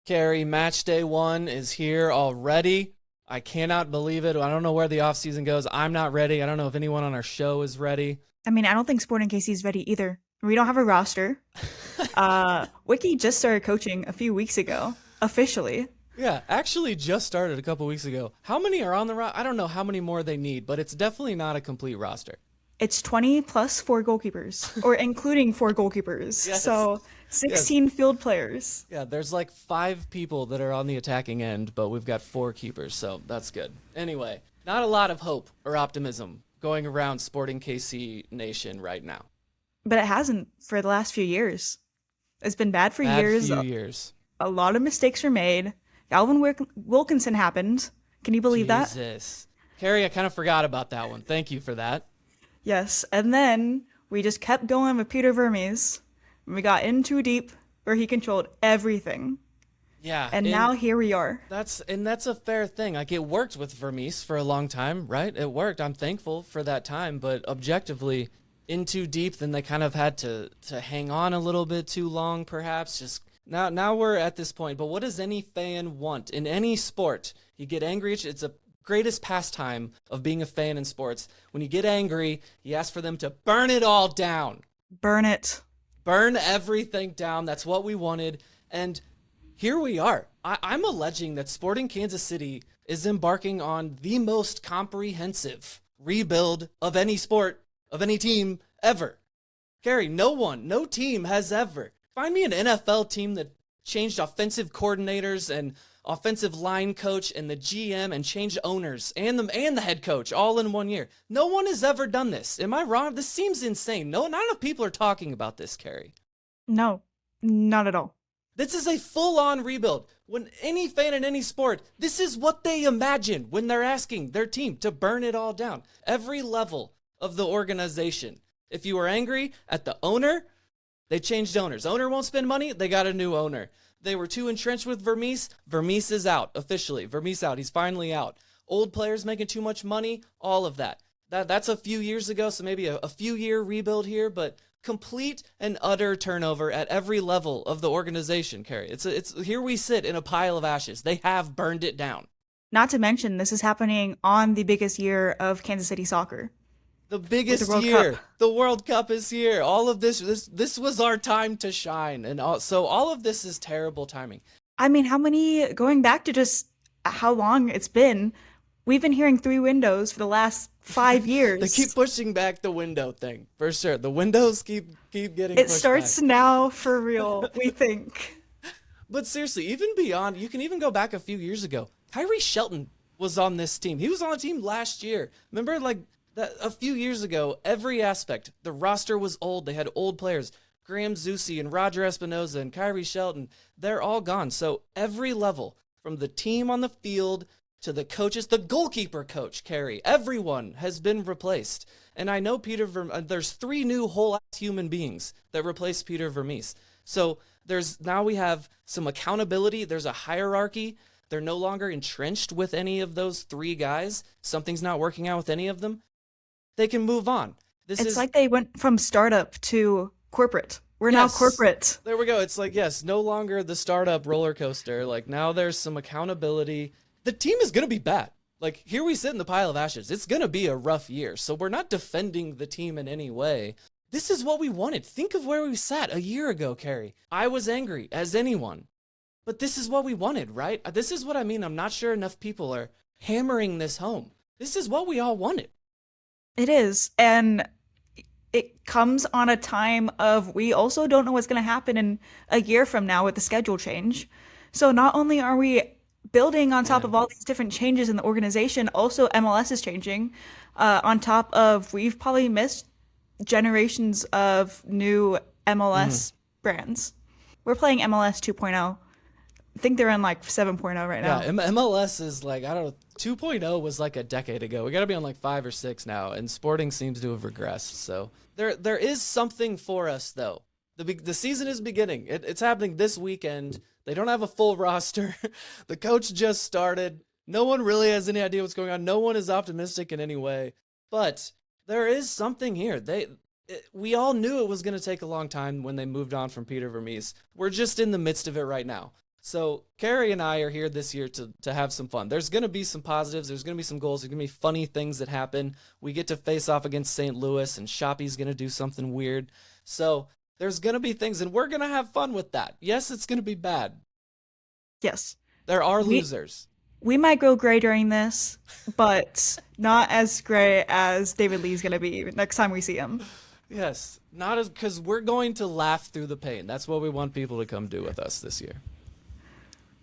Carrie, match day one is here already. I cannot believe it. I don't know where the offseason goes. I'm not ready. I don't know if anyone on our show is ready. I mean, I don't think Sporting KC is ready either. We don't have a roster. Wiki just started coaching a few weeks ago, officially. Yeah, actually just started a couple weeks ago. How many are on the roster? I don't know how many more they need, but it's definitely not a complete roster. It's 20 plus four goalkeepers, or including four goalkeepers. Yes. So Yes. 16 field players. Yeah, there's like 5 people that are on the attacking end, but we've got 4 keepers, so that's good. Anyway, not a lot of hope or optimism going around Sporting KC Nation right now. But it hasn't for the last few years. It's been bad for Bad years. few years. A lot of mistakes were made. Galvin Wilkinson happened. Can you believe that? Jesus. Carrie, I kind of forgot about that one. Thank you for that. Yes. And then we just kept going with Peter Vermes. We got in too deep where he controlled everything. Yeah, And now here we are. that's a fair thing. Like it worked with Vermees for a long time, right? It worked. I'm thankful for that time, but objectively, in too deep, then they kind of had to hang on a little bit too long, perhaps. Just now we're at this point. But what does any fan want in any sport? You get angry. It's a greatest pastime of being a fan in sports. When you get angry, you ask for them to burn it all down. Burn it. Burn everything down. That's what we wanted. And here we are. I'm alleging that Sporting Kansas City is embarking on the most comprehensive rebuild of any sport, of any team ever. Carrie, no team has ever. Find me an NFL team that changed offensive coordinators and offensive line coach and the GM and changed owners and the head coach all in one year. No one has ever done this. Am I wrong? This seems insane. No, not enough people are talking about this, Carrie. No, not at all. This is a full-on rebuild. When any fan in any sport, this is what they imagine when they're asking their team to burn it all down. Every level of the organization. If you were angry at the owner, they changed owners. Owner won't spend money, they got a new owner. They were too entrenched with Vermees. Vermees is out, officially. Vermees out. He's finally out. Old players making too much money, all of that. That's a few years ago, so maybe a few-year rebuild here, but complete and utter turnover at every level of the organization, Carrie. It's here we sit in a pile of ashes. They have burned it down. Not to mention, this is happening on the biggest year of Kansas City soccer. The With biggest the World year. Cup. The World Cup is here. All of this was our time to shine. And so all of this is terrible timing. I mean, going back to just how long it's been, we've been hearing three windows for the last 5 years. They keep pushing back the window thing, for sure. The windows keep getting It pushed starts back. now for real, we think. But seriously, even beyond, you can even go back a few years ago. Kyrie Shelton was on this team. He was on the team last year. Remember, like, that a few years ago, every aspect, the roster was old. They had old players. Graham Zusi and Roger Espinoza and Kyrie Shelton, they're all gone. So every level, from the team on the field to the coaches, the goalkeeper coach, Carrie, everyone has been replaced. And I know there's 3 new whole-ass human beings that replaced Peter Vermees. So now we have some accountability. There's a hierarchy. They're no longer entrenched with any of those 3 guys. Something's not working out with any of them. They can move on. It's like they went from startup to corporate. We're now Yes. corporate. There we go. It's like, yes, no longer the startup roller coaster. Like, now there's some accountability. The team is going to be bad. Like, here we sit in the pile of ashes. It's going to be a rough year. So we're not defending the team in any way. This is what we wanted. Think of where we sat a year ago, Carrie. I was angry as anyone. But this is what we wanted, right? This is what I mean. I'm not sure enough people are hammering this home. This is what we all wanted. It is. And it comes on a time of we also don't know what's going to happen in a year from now with the schedule change. So not only are we building on top Yeah. of all these different changes in the organization, also MLS is changing. On top of we've probably missed generations of new MLS brands. We're playing MLS 2.0. I think they're in like 7.0 right now. Yeah, MLS is like, I don't know, 2.0 was like a decade ago. We got to be on like 5 or 6 now, and Sporting seems to have regressed. So there is something for us, though. The season is beginning. It's happening this weekend. They don't have a full roster. The coach just started. No one really has any idea what's going on. No one is optimistic in any way. But there is something here. We all knew it was going to take a long time when they moved on from Peter Vermees. We're just in the midst of it right now. So Carrie and I are here this year to have some fun. There's going to be some positives. There's going to be some goals. There's going to be funny things that happen. We get to face off against St. Louis, and Shoppy's going to do something weird. So there's going to be things, and we're going to have fun with that. Yes, it's going to be bad. Yes. There are losers. We might go gray during this, but not as gray as David Lee's going to be next time we see him. Yes, not as because we're going to laugh through the pain. That's what we want people to come do with us this year.